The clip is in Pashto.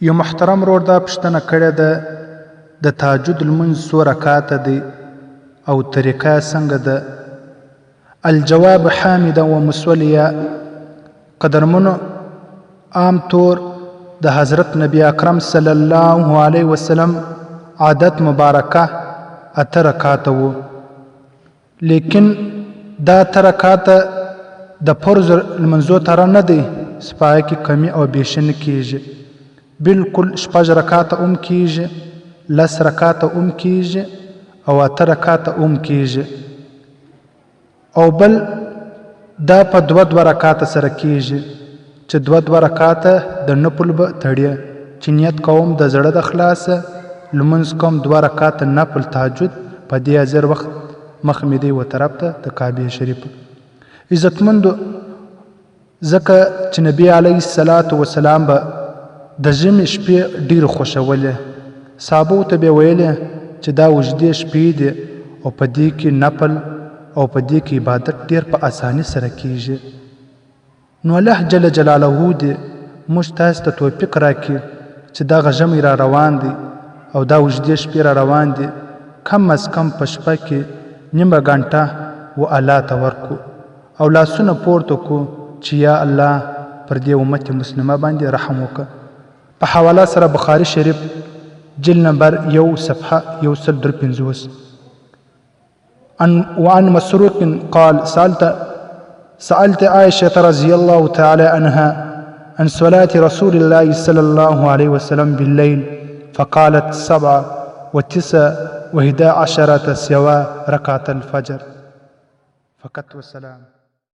یو محترم ورور دا پوښتنه کړې ده د تهجد لمونځ څو رکعاته دی او طریقه څنګه ده؟ الجواب حامدا و مسولیا. قدرمنو، عام طور د حضرت نبی اکرم صلی الله علیه وسلم عادت مبارکه 8 رکعاته وو، لیکن دا 8 رکعاته د فرض لمنځو تره نه دی، سپای کې کمی او بیشي نه کیږي. بالکل 6 رکعاته هم کیږي، 10 رکعاته هم کیږي او 8 رکعاته هم کیږي. او بل دا په 2 رکعاته سره کیږي چې 2 رکعاته د نفل به تړي، چې نیت کوم د زړه د خلاصه لمونځ کوم 2 رکعاته نفل تهجد په دې حاضر وخت مخ مې دی و طرف ته د کعبه شریفه. عزتمندو، ځکه چې نبی علیه الصلاة والسلام به د ژمي شپې ډېر خوښولې، صحابو ته به ویلې چې دا اوږدې شپې دي او په دې کې نفل او په دې کې عبادت ډېر په اساني سره کیږي. نو الله جل جلاله دې موږ تاسو ته توفیق راکړي چې دغه ژمی را روان دی او دا اوږدې شپې را روان دي، کم از کم په شپه کې نیمه ګنټه و الله ته ورکو او لاسونه پورته کو چې یا الله پر دې امت مسلمه باندې رحم وکړه. په حواله سره بخاري شریف جلد نمبر 1 صفحه 153. وعن مسروق قال سألت عائشة رضي الله تعالى عنها عن صلاة رسول الله صلى الله عليه وسلم بالليل فقالت 7 و9 و11 سوى ركعة الفجر. فقط والسلام.